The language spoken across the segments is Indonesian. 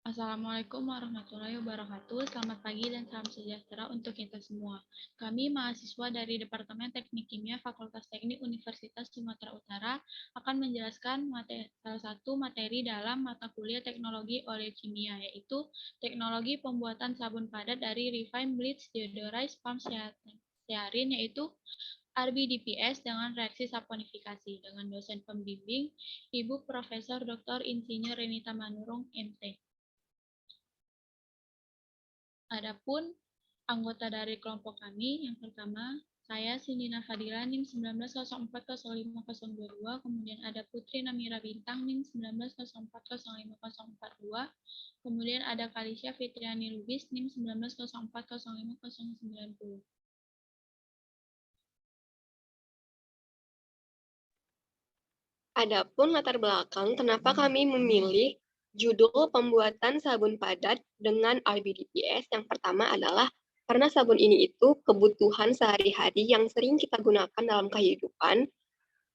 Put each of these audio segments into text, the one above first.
Assalamualaikum warahmatullahi wabarakatuh. Selamat pagi dan salam sejahtera untuk kita semua. Kami mahasiswa dari Departemen Teknik Kimia Fakultas Teknik Universitas Sumatera Utara akan menjelaskan salah satu materi dalam mata kuliah Teknologi Oleokimia, yaitu teknologi pembuatan sabun padat dari Refined Bleached Deodorized Palm Stearin, yaitu RBDPS dengan reaksi saponifikasi dengan dosen pembimbing Ibu Profesor Dr. Insinyur Renita Manurung, MT. Adapun anggota dari kelompok kami, yang pertama, saya Sindina Fadila NIM 19040502, kemudian ada Putri Namira Bintang NIM 19040542, kemudian ada Kalisya Fitriani Lubis NIM 19040590. Adapun latar belakang kenapa kami memilih judul pembuatan sabun padat dengan RBDPS, yang pertama adalah karena sabun ini itu kebutuhan sehari-hari yang sering kita gunakan dalam kehidupan.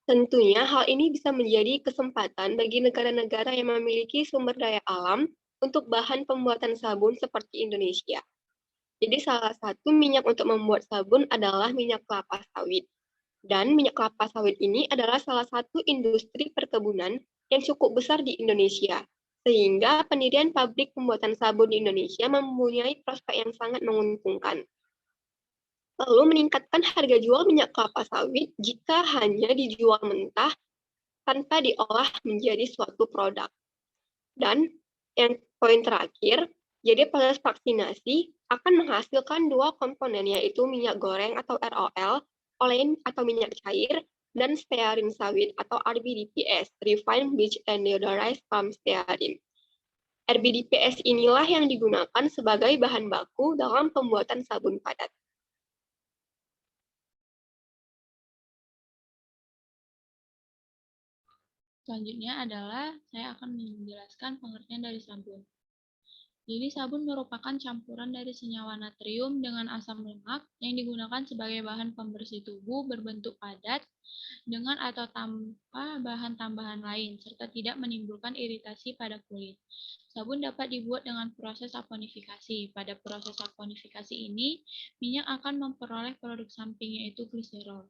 Tentunya hal ini bisa menjadi kesempatan bagi negara-negara yang memiliki sumber daya alam untuk bahan pembuatan sabun seperti Indonesia. Jadi salah satu minyak untuk membuat sabun adalah minyak kelapa sawit. Dan minyak kelapa sawit ini adalah salah satu industri perkebunan yang cukup besar di Indonesia. Sehingga pendirian pabrik pembuatan sabun di Indonesia mempunyai prospek yang sangat menguntungkan. Lalu meningkatkan harga jual minyak kelapa sawit jika hanya dijual mentah tanpa diolah menjadi suatu produk. Dan yang poin terakhir, jadi proses vaksinasi akan menghasilkan dua komponen, yaitu minyak goreng atau ROL, olein atau minyak cair, dan stearin sawit atau RBDPS, Refined Bleached and Deodorized Palm Stearin. RBDPS inilah yang digunakan sebagai bahan baku dalam pembuatan sabun padat. Selanjutnya adalah saya akan menjelaskan pengertian dari sabun. Jadi sabun merupakan campuran dari senyawa natrium dengan asam lemak yang digunakan sebagai bahan pembersih tubuh berbentuk padat dengan atau tanpa bahan tambahan lain, serta tidak menimbulkan iritasi pada kulit. Sabun dapat dibuat dengan proses saponifikasi. Pada proses saponifikasi ini, minyak akan memperoleh produk samping yaitu gliserol.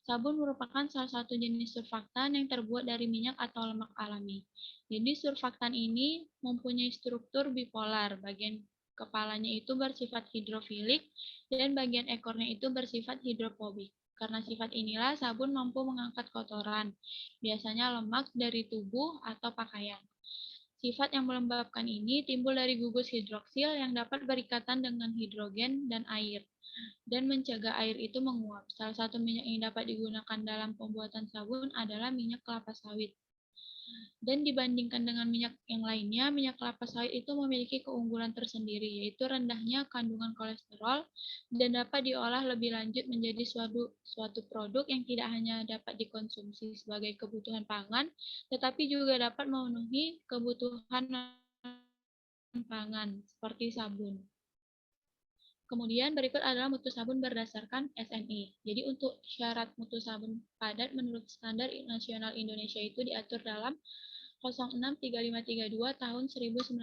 Sabun merupakan salah satu jenis surfaktan yang terbuat dari minyak atau lemak alami. Jadi surfaktan ini mempunyai struktur bipolar. Bagian kepalanya itu bersifat hidrofilik dan bagian ekornya itu bersifat hidrofobik. Karena sifat inilah sabun mampu mengangkat kotoran, biasanya lemak dari tubuh atau pakaian. Sifat yang melembabkan ini timbul dari gugus hidroksil yang dapat berikatan dengan hidrogen dan air dan mencegah air itu menguap. Salah satu minyak yang dapat digunakan dalam pembuatan sabun adalah minyak kelapa sawit. Dan dibandingkan dengan minyak yang lainnya, minyak kelapa sawit itu memiliki keunggulan tersendiri, yaitu rendahnya kandungan kolesterol dan dapat diolah lebih lanjut menjadi suatu produk yang tidak hanya dapat dikonsumsi sebagai kebutuhan pangan, tetapi juga dapat memenuhi kebutuhan pangan seperti sabun. Kemudian berikut adalah mutu sabun berdasarkan SNI. Jadi untuk syarat mutu sabun padat menurut standar nasional Indonesia itu diatur dalam 063532 tahun 1994.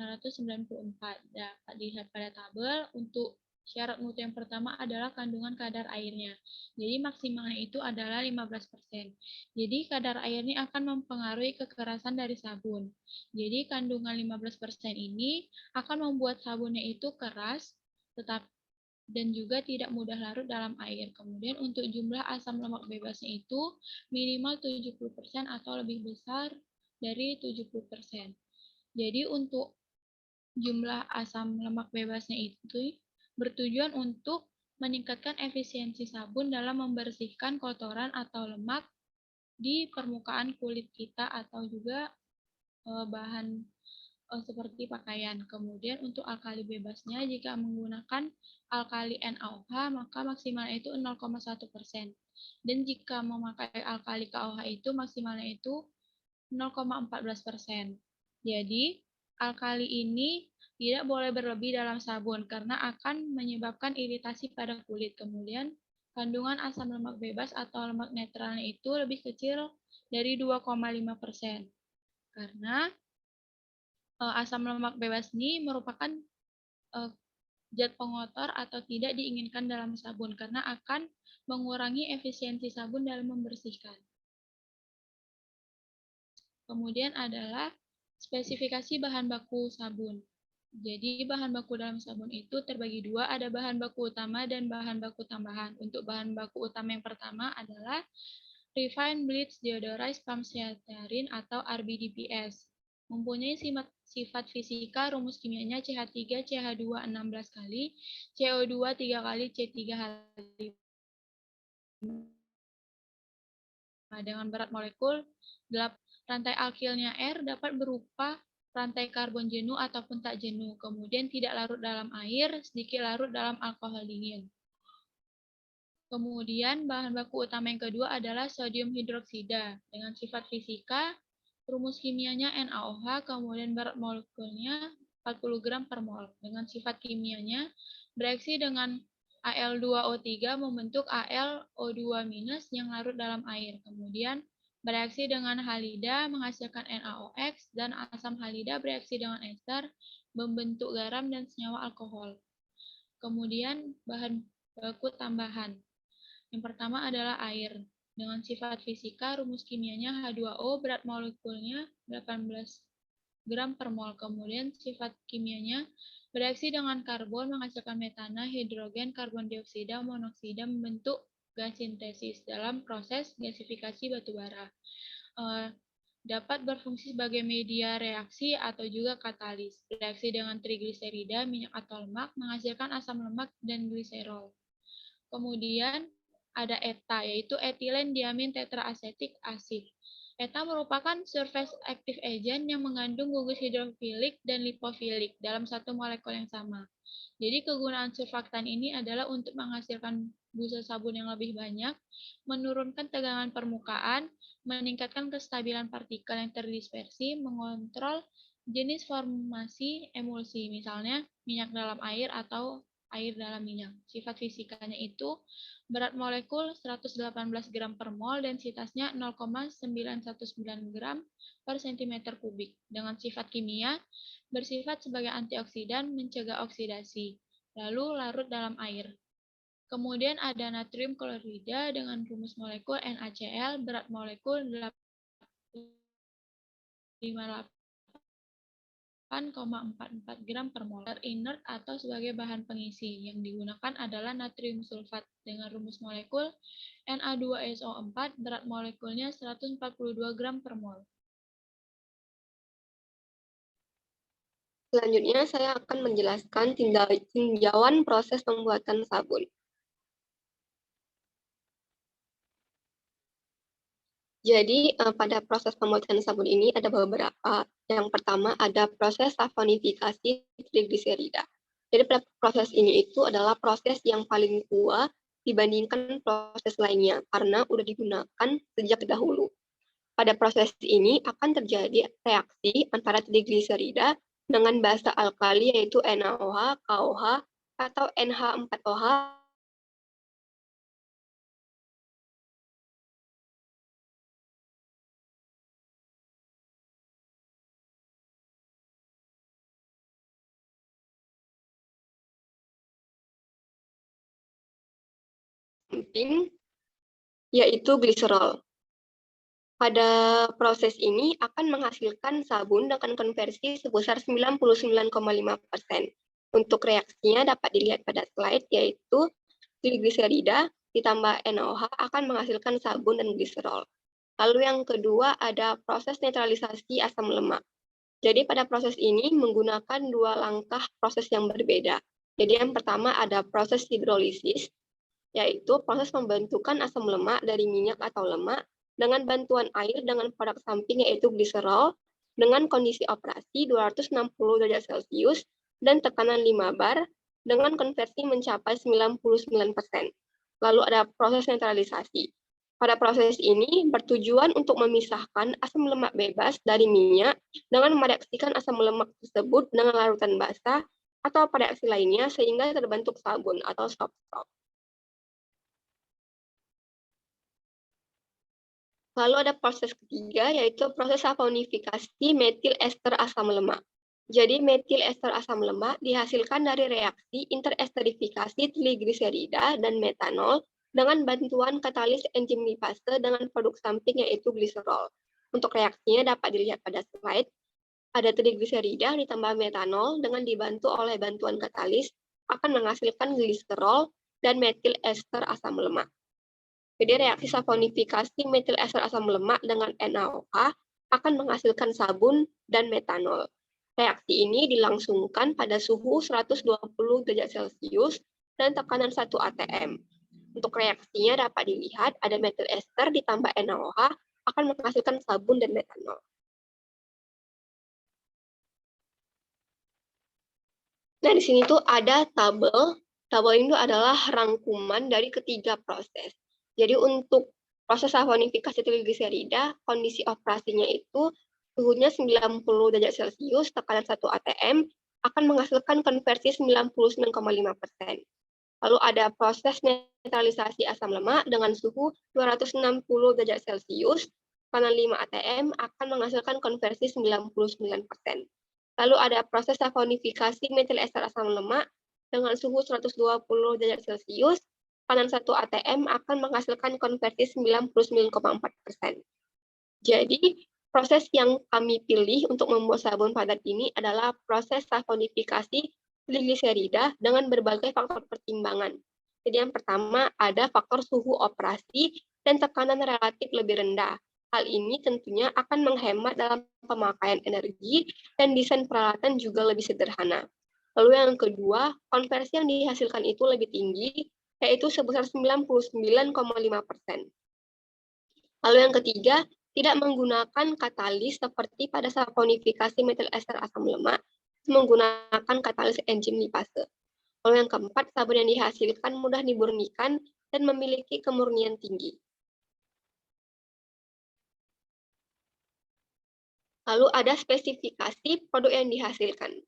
Dapat dilihat pada tabel. Untuk syarat mutu yang pertama adalah kandungan kadar airnya. Jadi maksimalnya itu adalah 15%. Jadi kadar air ini akan mempengaruhi kekerasan dari sabun. Jadi kandungan 15% ini akan membuat sabunnya itu keras, tetapi dan juga tidak mudah larut dalam air. Kemudian untuk jumlah asam lemak bebasnya itu minimal 70% atau lebih besar dari 70%. Jadi untuk jumlah asam lemak bebasnya itu bertujuan untuk meningkatkan efisiensi sabun dalam membersihkan kotoran atau lemak di permukaan kulit kita atau juga bahan seperti pakaian. Kemudian untuk alkali bebasnya, jika menggunakan alkali NaOH, maka maksimalnya itu 0,1%. Dan jika memakai alkali KOH itu maksimalnya itu 0,14%. Jadi, alkali ini tidak boleh berlebih dalam sabun karena akan menyebabkan iritasi pada kulit. Kemudian, kandungan asam lemak bebas atau lemak netralnya itu lebih kecil dari 2,5%. Karena asam lemak bebas ini merupakan zat pengotor atau tidak diinginkan dalam sabun karena akan mengurangi efisiensi sabun dalam membersihkan. Kemudian adalah spesifikasi bahan baku sabun. Jadi bahan baku dalam sabun itu terbagi dua, ada bahan baku utama dan bahan baku tambahan. Untuk bahan baku utama yang pertama adalah Refined Bleach Deodorized Palm Stearin atau RBDPS. Mempunyai sifat fisika, rumus kimianya CH3, CH2 16 kali, CO2 3 kali, C3 kali. Nah, dengan berat molekul, rantai alkilnya R dapat berupa rantai karbon jenuh ataupun tak jenuh, kemudian tidak larut dalam air, sedikit larut dalam alkohol dingin. Kemudian bahan baku utama yang kedua adalah sodium hidroksida. Dengan sifat fisika, rumus kimianya NaOH, kemudian berat molekulnya 40 gram per mol. Dengan sifat kimianya, bereaksi dengan Al2O3 membentuk AlO2- yang larut dalam air. Kemudian bereaksi dengan halida menghasilkan NaOX, dan asam halida bereaksi dengan ester membentuk garam dan senyawa alkohol. Kemudian bahan baku tambahan. Yang pertama adalah air. Dengan sifat fisika, rumus kimianya H2O, berat molekulnya 18 gram per mol. Kemudian sifat kimianya bereaksi dengan karbon menghasilkan metana, hidrogen, karbon dioksida, monoksida membentuk gas sintesis dalam proses gasifikasi batubara. Dapat berfungsi sebagai media reaksi atau juga katalis. Reaksi dengan trigliserida, minyak atau lemak menghasilkan asam lemak dan gliserol. Kemudian ada ETA, yaitu etilen diamin tetraasetik asid. ETA merupakan surface active agent yang mengandung gugus hidrofilik dan lipofilik dalam satu molekul yang sama. Jadi kegunaan surfaktan ini adalah untuk menghasilkan busa sabun yang lebih banyak, menurunkan tegangan permukaan, meningkatkan kestabilan partikel yang terdispersi, mengontrol jenis formasi emulsi, misalnya minyak dalam air atau air dalam minyak. Sifat fisikanya itu berat molekul 118 gram per mol, densitasnya 0,919 gram per cm kubik. Dengan sifat kimia, bersifat sebagai antioksidan, mencegah oksidasi, lalu larut dalam air. Kemudian ada natrium klorida dengan rumus molekul NaCl, berat molekul 8,44 gram per mol. Inert atau sebagai bahan pengisi. Yang digunakan adalah natrium sulfat dengan rumus molekul Na2SO4, berat molekulnya 142 gram per mol. Selanjutnya, saya akan menjelaskan tinjauan proses pembuatan sabun. Jadi, pada proses pembuatan sabun ini ada beberapa. Yang pertama ada proses saponifikasi trigliserida. Jadi, proses ini itu adalah proses yang paling tua dibandingkan proses lainnya, karena sudah digunakan sejak dahulu. Pada proses ini akan terjadi reaksi antara trigliserida dengan basa alkali yaitu NaOH, KOH, atau NH4OH penting, yaitu gliserol. Pada proses ini akan menghasilkan sabun dengan konversi sebesar 99,5%. Untuk reaksinya dapat dilihat pada slide, yaitu trigliserida ditambah NaOH akan menghasilkan sabun dan gliserol. Lalu yang kedua ada proses netralisasi asam lemak. Jadi pada proses ini menggunakan dua langkah proses yang berbeda. Jadi yang pertama ada proses hidrolisis, yaitu proses pembentukan asam lemak dari minyak atau lemak dengan bantuan air dengan produk samping yaitu gliserol dengan kondisi operasi 260 derajat Celcius dan tekanan 5 bar dengan konversi mencapai 99%. Lalu ada proses netralisasi. Pada proses ini bertujuan untuk memisahkan asam lemak bebas dari minyak dengan mereaksikan asam lemak tersebut dengan larutan basah atau pada reaksi lainnya sehingga terbentuk sabun atau soap. Lalu ada proses ketiga, yaitu proses saponifikasi metil ester asam lemak. Jadi metil ester asam lemak dihasilkan dari reaksi interesterifikasi trigliserida dan metanol dengan bantuan katalis enzim lipase dengan produk samping yaitu gliserol. Untuk reaksinya dapat dilihat pada slide. Ada trigliserida ditambah metanol dengan dibantu oleh bantuan katalis akan menghasilkan gliserol dan metil ester asam lemak. Jadi reaksi saponifikasi metil ester asam lemak dengan NaOH akan menghasilkan sabun dan metanol. Reaksi ini dilangsungkan pada suhu 120 derajat Celcius dan tekanan 1 atm. Untuk reaksinya dapat dilihat ada metil ester ditambah NaOH akan menghasilkan sabun dan metanol. Nah, di sini tuh ada tabel. Tabel ini adalah rangkuman dari ketiga proses. Jadi untuk proses saponifikasi trigliserida, kondisi operasinya itu suhunya 90 derajat Celcius, tekanan 1 atm, akan menghasilkan konversi 99,5%. Lalu ada proses netralisasi asam lemak dengan suhu 260 derajat Celcius, tekanan 5 atm, akan menghasilkan konversi 99%. Lalu ada proses saponifikasi metil ester asam lemak dengan suhu 120 derajat Celcius, tekanan 1 atm akan menghasilkan konversi 99,4%. Jadi, proses yang kami pilih untuk membuat sabun padat ini adalah proses saponifikasi trigliserida dengan berbagai faktor pertimbangan. Jadi yang pertama ada faktor suhu operasi dan tekanan relatif lebih rendah. Hal ini tentunya akan menghemat dalam pemakaian energi dan desain peralatan juga lebih sederhana. Lalu yang kedua, konversi yang dihasilkan itu lebih tinggi, yaitu sebesar 99,5%. Lalu yang ketiga, tidak menggunakan katalis seperti pada saponifikasi metil ester asam lemak, menggunakan katalis enzim lipase. Lalu yang keempat, sabun yang dihasilkan mudah dimurnikan dan memiliki kemurnian tinggi. Lalu ada spesifikasi produk yang dihasilkan.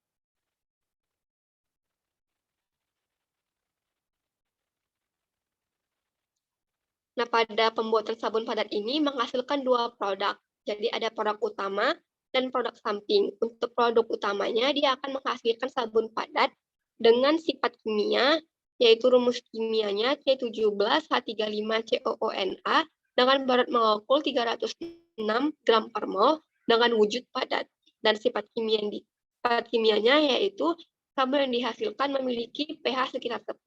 Nah, pada pembuatan sabun padat ini menghasilkan dua produk. Jadi ada produk utama dan produk samping. Untuk produk utamanya, dia akan menghasilkan sabun padat dengan sifat kimia, yaitu rumus kimianya C17H35COONA dengan berat molekul 306 gram per mol dengan wujud padat. Dan sifat kimianya yaitu sabun yang dihasilkan memiliki pH sekitar 10,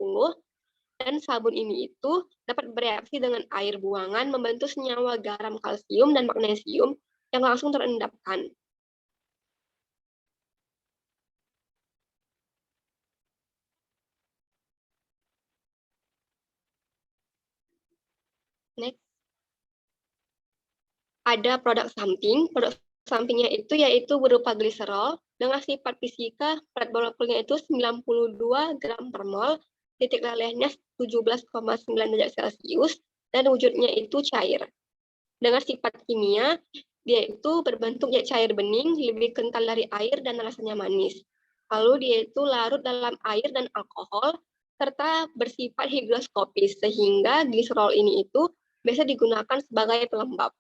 dan sabun ini itu dapat bereaksi dengan air buangan membantu senyawa garam, kalsium, dan magnesium yang langsung terendapkan. Next. Ada produk samping. Produk sampingnya itu yaitu berupa gliserol dengan sifat fisika berat molekulnya itu 92 gram per mol, titik lelehnya 17,9 derajat Celcius, dan wujudnya itu cair. Dengan sifat kimia, dia itu berbentuk cair bening, lebih kental dari air dan rasanya manis. Lalu dia itu larut dalam air dan alkohol, serta bersifat higroskopis, sehingga gliserol ini itu biasa digunakan sebagai pelembab.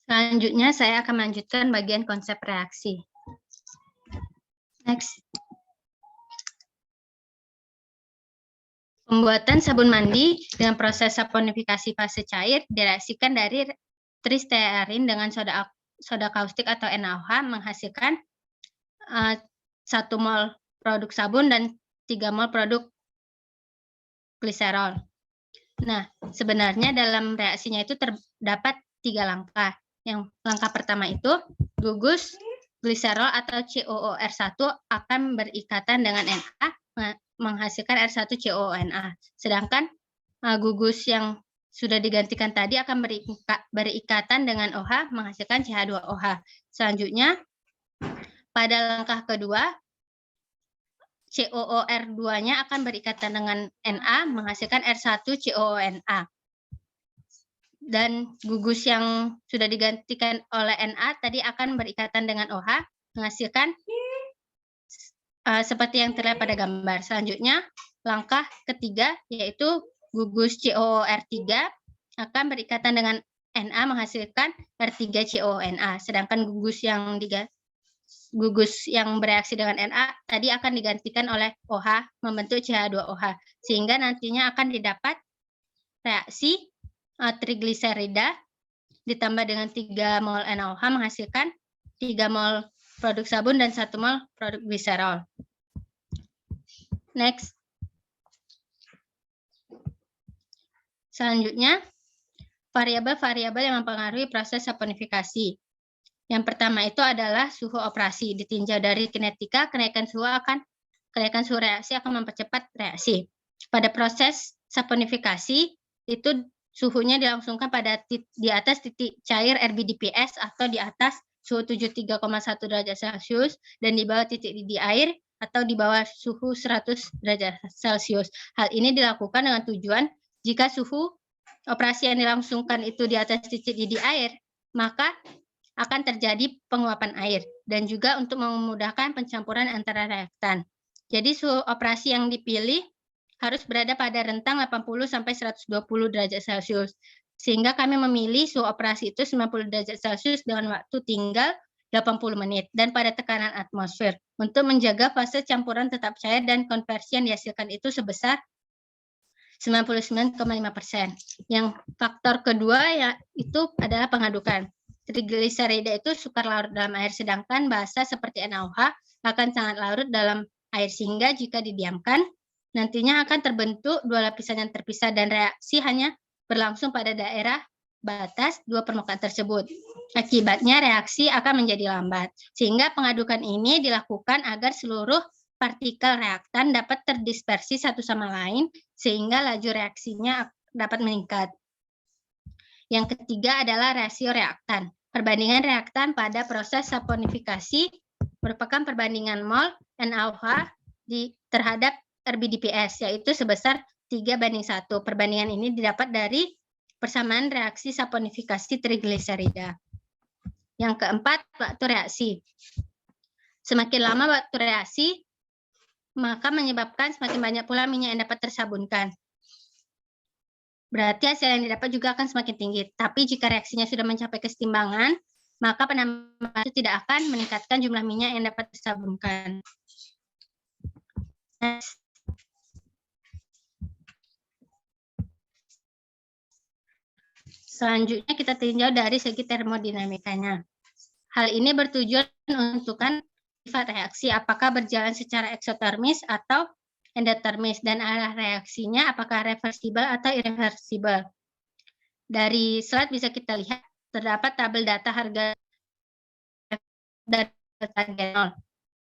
Selanjutnya, saya akan melanjutkan bagian konsep reaksi. Next. Pembuatan sabun mandi dengan proses saponifikasi fase cair direaksikan dari tristearin dengan soda kaustik atau NaOH menghasilkan 1 mol produk sabun dan 3 mol produk gliserol. Nah, sebenarnya dalam reaksinya itu terdapat 3 langkah. Yang langkah pertama itu gugus gliserol atau COOR1 akan berikatan dengan Na menghasilkan R1COONA. Sedangkan gugus yang sudah digantikan tadi akan berikatan dengan OH menghasilkan CH2OH. Selanjutnya pada langkah kedua COOR2-nya akan berikatan dengan Na menghasilkan R1COONA. Dan gugus yang sudah digantikan oleh Na tadi akan berikatan dengan OH menghasilkan seperti yang terlihat pada gambar. Selanjutnya langkah ketiga, yaitu gugus COOR3 akan berikatan dengan Na menghasilkan R3COONA. Sedangkan gugus yang bereaksi dengan Na tadi akan digantikan oleh OH membentuk CH2OH. Sehingga nantinya akan didapat reaksi trigliserida ditambah dengan 3 mol NaOH menghasilkan 3 mol produk sabun dan 1 mol produk gliserol. Next. Selanjutnya, variabel-variabel yang mempengaruhi proses saponifikasi. Yang pertama itu adalah suhu operasi. Ditinjau dari kinetika, kenaikan suhu reaksi akan mempercepat reaksi. Pada proses saponifikasi, itu suhunya dilangsungkan di atas titik cair RBDPS atau di atas suhu 73,1 derajat Celcius dan di bawah titik didih air atau di bawah suhu 100 derajat Celcius. Hal ini dilakukan dengan tujuan jika suhu operasi yang dilangsungkan itu di atas titik didih air, maka akan terjadi penguapan air dan juga untuk memudahkan pencampuran antara reaktan. Jadi suhu operasi yang dipilih harus berada pada rentang 80 sampai 120 derajat Celcius. Sehingga kami memilih suhu operasi itu 90 derajat Celcius dengan waktu tinggal 80 menit dan pada tekanan atmosfer untuk menjaga fase campuran tetap cair dan konversi yang dihasilkan itu sebesar 99,5%. Yang faktor kedua itu adalah pengadukan. Trigliserida itu sukar larut dalam air, sedangkan basa seperti NaOH akan sangat larut dalam air sehingga jika didiamkan nantinya akan terbentuk dua lapisan yang terpisah dan reaksi hanya berlangsung pada daerah batas dua permukaan tersebut. Akibatnya reaksi akan menjadi lambat. Sehingga pengadukan ini dilakukan agar seluruh partikel reaktan dapat terdispersi satu sama lain sehingga laju reaksinya dapat meningkat. Yang ketiga adalah rasio reaktan. Perbandingan reaktan pada proses saponifikasi merupakan perbandingan mol NaOH terhadap RBDPS, yaitu sebesar 3:1. Perbandingan ini didapat dari persamaan reaksi saponifikasi trigliserida. Yang keempat, waktu reaksi. Semakin lama waktu reaksi, maka menyebabkan semakin banyak pula minyak yang dapat tersabunkan. Berarti hasil yang didapat juga akan semakin tinggi. Tapi jika reaksinya sudah mencapai kesetimbangan, maka penambahan itu tidak akan meningkatkan jumlah minyak yang dapat tersabunkan. Selanjutnya kita tinjau dari segi termodinamikanya. Hal ini bertujuan menentukan sifat reaksi apakah berjalan secara eksotermis atau endotermis dan arah reaksinya apakah reversibel atau irreversibel. Dari slide bisa kita lihat terdapat tabel data harga delta G0.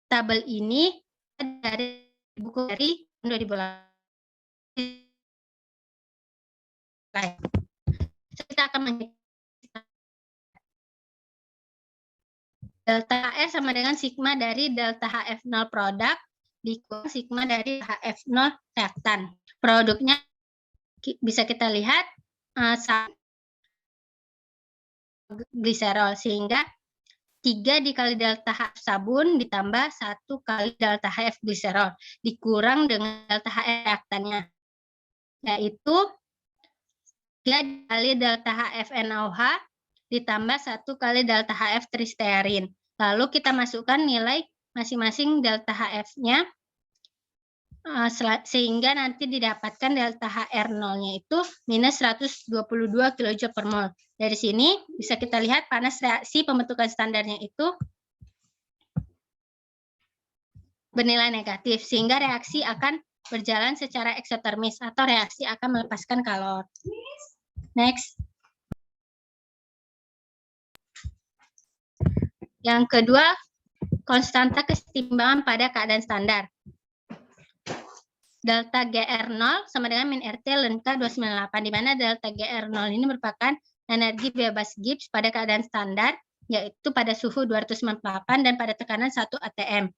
Tabel ini dari buku dari 2008. Kita akan menghitung delta HR sama dengan sigma dari delta HF0 produk dikurang sigma dari HF0 reaktan. Produknya bisa kita lihat gliserol sehingga 3 dikali delta HF sabun ditambah 1 kali delta HF gliserol dikurang dengan delta HF reaktannya, yaitu 3 kali delta HF NaOH ditambah 1 kali delta HF tristearin. Lalu kita masukkan nilai masing-masing delta HF-nya sehingga nanti didapatkan delta HR0-nya itu minus 122 kJ per mol. Dari sini bisa kita lihat panas reaksi pembentukan standarnya itu bernilai negatif, sehingga reaksi akan berjalan secara eksotermis atau reaksi akan melepaskan kalor. Next. Yang kedua, konstanta kesetimbangan pada keadaan standar. Delta GR0 sama dengan min RT ln K 298, di mana delta GR0 ini merupakan energi bebas Gibbs pada keadaan standar, yaitu pada suhu 298 dan pada tekanan 1 atm.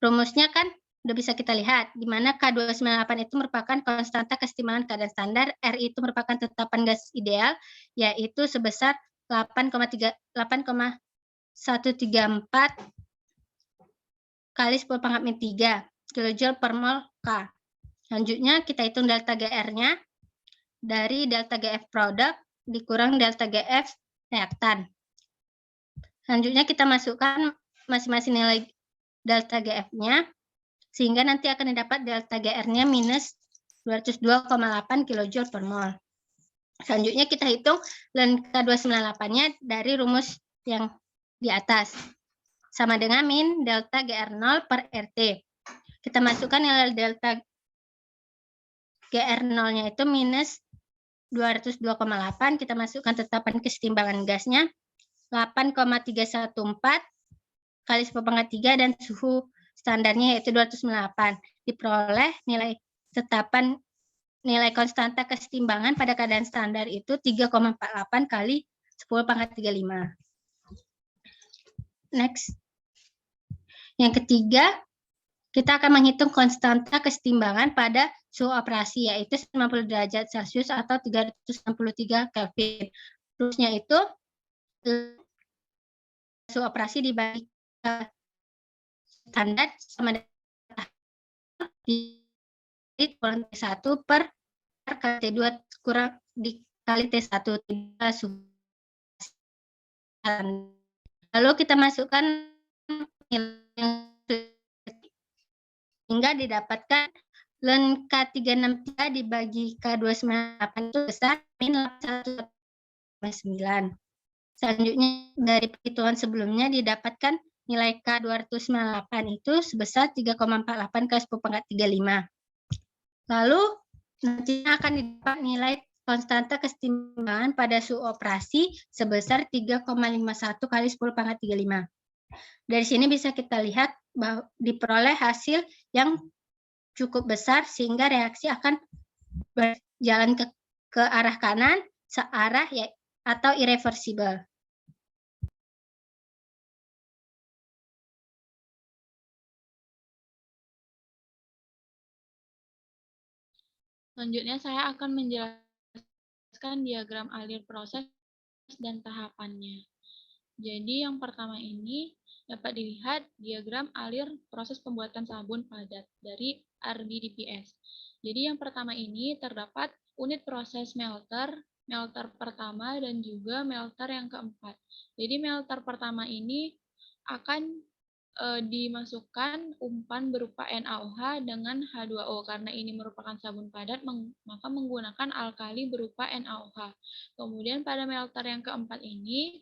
Rumusnya kan udah bisa kita lihat, di mana K298 itu merupakan konstanta kesetimbangan keadaan standar, R itu merupakan tetapan gas ideal, yaitu sebesar 8,134 kali 10⁻³ kJ per mol K. Selanjutnya kita hitung delta GR-nya dari delta GF produk dikurang delta GF reaktan. Selanjutnya kita masukkan masing-masing nilai delta GF-nya, sehingga nanti akan didapat delta GR-nya minus 202,8 kJ per mol. Selanjutnya kita hitung ln K298-nya dari rumus yang di atas. Sama dengan min delta GR0 per RT. Kita masukkan nilai delta GR0-nya itu minus 202,8, kita masukkan tetapan kesetimbangan gasnya 8,314 kali 10⁻³ dan suhu standarnya yaitu 298. Diperoleh nilai tetapan nilai konstanta kesetimbangan pada keadaan standar itu 3,48 kali 10⁻³5. Next. Yang ketiga, kita akan menghitung konstanta kesetimbangan pada suhu operasi, yaitu 90 derajat Celcius atau 363 Kelvin. Rumusnya itu suhu operasi dibagi standar sama dengan T1 per kali T2 kurang dikali T1 suhu. Lalu kita masukkan hingga didapatkan ln K363 dibagi K298 itu besar min 1,9. Selanjutnya dari perhitungan sebelumnya didapatkan nilai K298 itu sebesar 3,48 kali 10⁻³5. Lalu nantinya akan didapat nilai konstanta kesetimbangan pada suhu operasi sebesar 3,51 kali 10⁻³5. Dari sini bisa kita lihat bahwa diperoleh hasil yang cukup besar sehingga reaksi akan berjalan ke arah kanan searah atau irreversible. Selanjutnya saya akan menjelaskan diagram alir proses dan tahapannya. Jadi yang pertama ini dapat dilihat diagram alir proses pembuatan sabun padat dari RDDPS. Jadi yang pertama ini terdapat unit proses melter, melter pertama dan juga melter yang keempat. Jadi melter pertama ini akan dimasukkan umpan berupa NaOH dengan H2O. Karena ini merupakan sabun padat, maka menggunakan alkali berupa NaOH. Kemudian pada melter yang keempat ini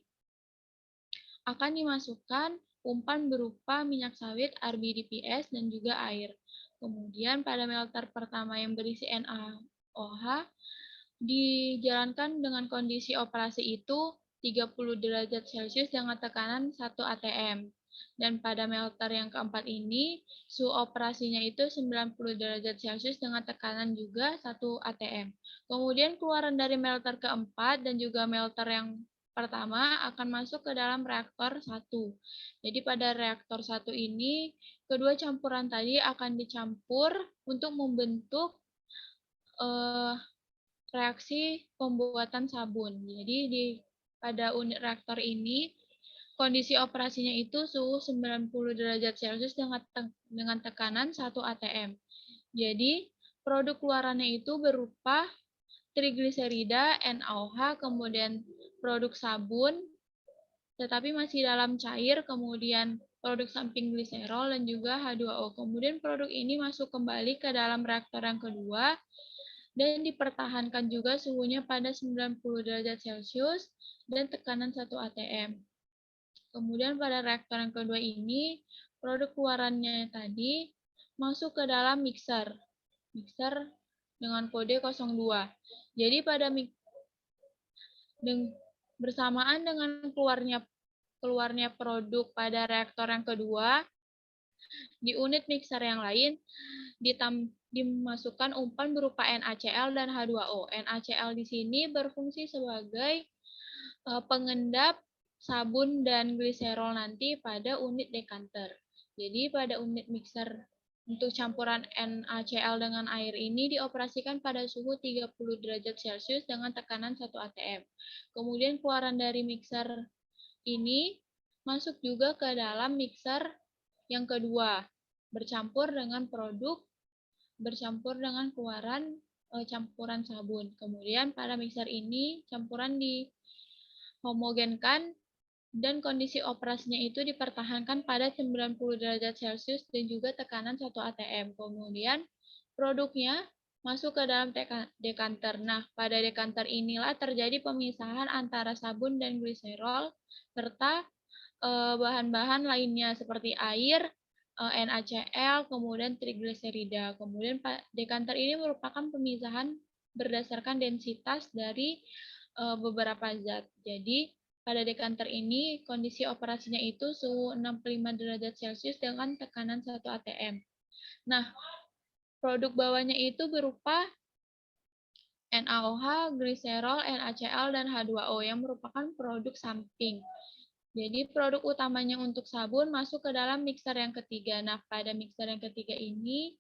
akan dimasukkan umpan berupa minyak sawit RBDPS dan juga air. Kemudian pada melter pertama yang berisi NaOH dijalankan dengan kondisi operasi itu 30 derajat Celcius dengan tekanan 1 atm. Dan pada melter yang keempat ini, suhu operasinya itu 90 derajat Celcius dengan tekanan juga 1 atm. Kemudian keluaran dari melter keempat dan juga melter yang pertama akan masuk ke dalam reaktor 1. Jadi pada reaktor 1 ini, kedua campuran tadi akan dicampur untuk membentuk reaksi pembuatan sabun. Jadi pada unit reaktor ini, kondisi operasinya itu suhu 90 derajat Celcius dengan tekanan 1 atm. Jadi, produk keluarannya itu berupa trigliserida, NaOH, kemudian produk sabun, tetapi masih dalam cair, kemudian produk samping gliserol, dan juga H2O. Kemudian produk ini masuk kembali ke dalam reaktor yang kedua, dan dipertahankan juga suhunya pada 90 derajat Celcius dan tekanan 1 atm. Kemudian pada reaktor yang kedua ini, produk keluarannya tadi masuk ke dalam mixer dengan kode 02. Jadi bersamaan dengan keluarnya produk pada reaktor yang kedua, di unit mixer yang lain dimasukkan umpan berupa NaCl dan H2O. NaCl di sini berfungsi sebagai pengendap sabun dan gliserol nanti pada unit dekanter. Jadi pada unit mixer untuk campuran NaCl dengan air ini dioperasikan pada suhu 30 derajat Celcius dengan tekanan 1 atm. Kemudian keluaran dari mixer ini masuk juga ke dalam mixer yang kedua bercampur dengan keluaran campuran sabun. Kemudian pada mixer ini campuran dihomogenkan dan kondisi operasinya itu dipertahankan pada 90 derajat Celcius dan juga tekanan 1 atm. Kemudian produknya masuk ke dalam dekanter. Nah, pada dekanter inilah terjadi pemisahan antara sabun dan gliserol serta bahan-bahan lainnya seperti air, NaCl, kemudian trigliserida. Kemudian dekanter ini merupakan pemisahan berdasarkan densitas dari beberapa zat. Jadi, pada dekanter ini kondisi operasinya itu suhu 65 derajat Celcius dengan tekanan 1 atm. Nah, produk bawahnya itu berupa NaOH, gliserol, NaCl, dan H2O yang merupakan produk samping. Jadi produk utamanya untuk sabun masuk ke dalam mixer yang ketiga. Nah, pada mixer yang ketiga ini,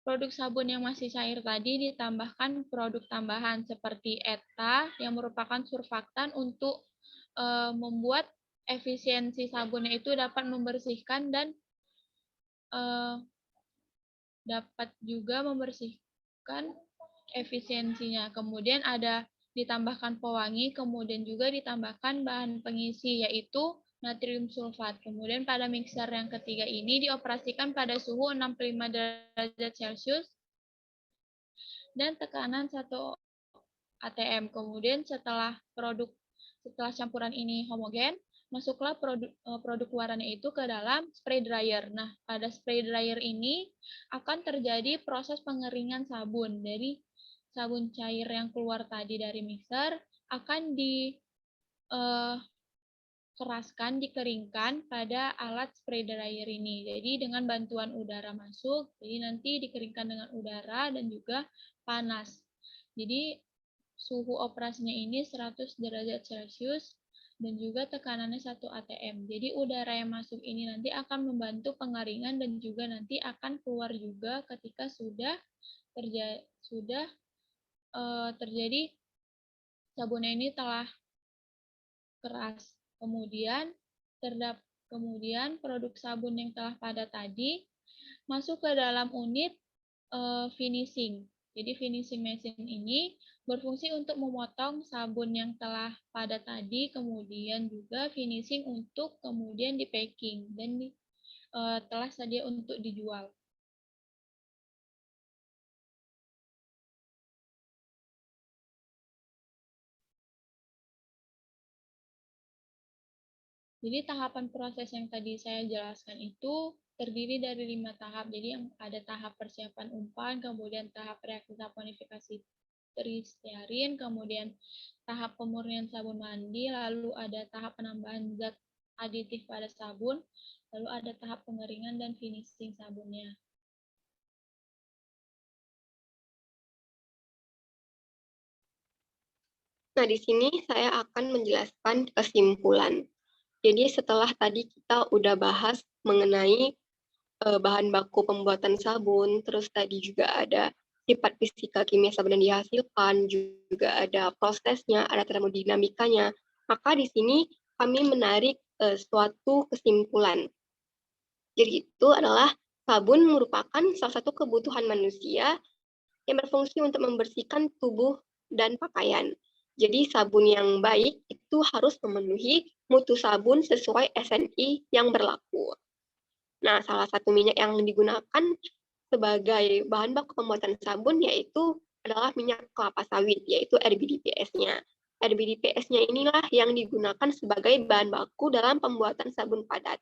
produk sabun yang masih cair tadi ditambahkan produk tambahan seperti ETA yang merupakan surfaktan untuk membuat efisiensi sabunnya itu dapat membersihkan dan dapat juga membersihkan efisiensinya. Kemudian ada ditambahkan pewangi, kemudian juga ditambahkan bahan pengisi yaitu natrium sulfat. Kemudian pada mixer yang ketiga ini dioperasikan pada suhu 65 derajat Celcius dan tekanan 1 atm. Kemudian setelah campuran ini homogen, masuklah produk luarannya itu ke dalam spray dryer. Nah, pada spray dryer ini akan terjadi proses pengeringan sabun. Dari sabun cair yang keluar tadi dari mixer akan dikeringkan pada alat spray dryer ini. Jadi dengan bantuan udara masuk, jadi nanti dikeringkan dengan udara dan juga panas. Jadi suhu operasinya ini 100 derajat Celcius dan juga tekanannya 1 atm. Jadi udara yang masuk ini nanti akan membantu pengeringan dan juga nanti akan keluar juga ketika sudah terjadi sabunnya ini telah keras. Kemudian produk sabun yang telah padat tadi masuk ke dalam unit finishing. Jadi finishing machine ini berfungsi untuk memotong sabun yang telah padat tadi, kemudian juga finishing untuk kemudian di packing dan telah sedia untuk dijual. Jadi tahapan proses yang tadi saya jelaskan itu terdiri dari 5 tahap. Jadi yang ada tahap persiapan umpan, kemudian tahap reaksi saponifikasi tristearin, kemudian tahap pemurnian sabun mandi, lalu ada tahap penambahan zat aditif pada sabun, lalu ada tahap pengeringan dan finishing sabunnya. Nah, di sini saya akan menjelaskan kesimpulan. Jadi setelah tadi kita udah bahas mengenai bahan baku pembuatan sabun, terus tadi juga ada sifat fisika kimia sabun yang dihasilkan, juga ada prosesnya, ada termodinamikanya. Maka di sini kami menarik suatu kesimpulan. Jadi itu adalah sabun merupakan salah satu kebutuhan manusia yang berfungsi untuk membersihkan tubuh dan pakaian. Jadi sabun yang baik itu harus memenuhi mutu sabun sesuai SNI yang berlaku. Nah, salah satu minyak yang digunakan sebagai bahan baku pembuatan sabun yaitu adalah minyak kelapa sawit, yaitu RBDPS-nya. RBDPS-nya inilah yang digunakan sebagai bahan baku dalam pembuatan sabun padat.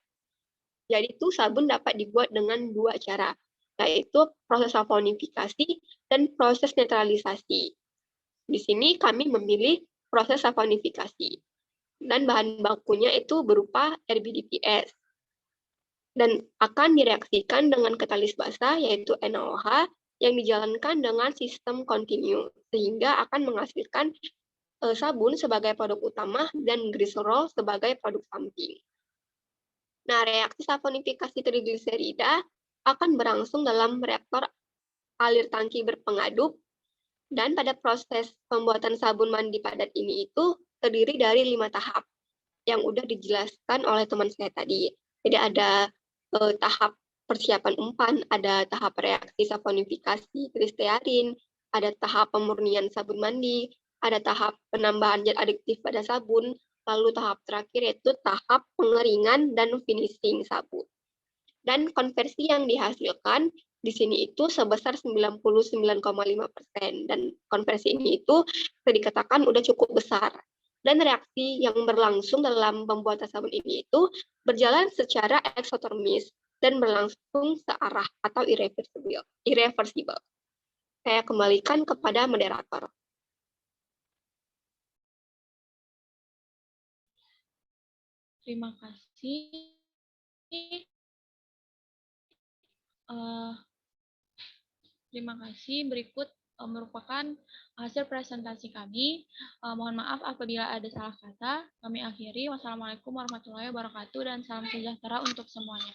Jadi itu sabun dapat dibuat dengan 2 cara, yaitu proses saponifikasi dan proses netralisasi. Di sini kami memilih proses saponifikasi dan bahan bakunya itu berupa RBDPS dan akan direaksikan dengan katalis basa yaitu NaOH yang dijalankan dengan sistem kontinu sehingga akan menghasilkan sabun sebagai produk utama dan gliserol sebagai produk samping. Nah, reaksi saponifikasi trigliserida akan berlangsung dalam reaktor alir tangki berpengadup dan pada proses pembuatan sabun mandi padat ini itu terdiri dari 5 tahap yang udah dijelaskan oleh teman saya tadi. Jadi ada tahap persiapan umpan, ada tahap reaksi saponifikasi tristearin, ada tahap pemurnian sabun mandi, ada tahap penambahan zat adiktif pada sabun, lalu tahap terakhir yaitu tahap pengeringan dan finishing sabun. Dan konversi yang dihasilkan di sini itu sebesar 99,5%, dan konversi ini itu bisa dikatakan udah cukup besar. Dan reaksi yang berlangsung dalam pembuatan sabun ini itu berjalan secara eksotermis dan berlangsung searah atau irreversible. Saya kembalikan kepada moderator. Terima kasih. Terima kasih. Berikut merupakan hasil presentasi kami. Mohon maaf apabila ada salah kata. Kami akhiri. Wassalamualaikum warahmatullahi wabarakatuh dan salam sejahtera untuk semuanya.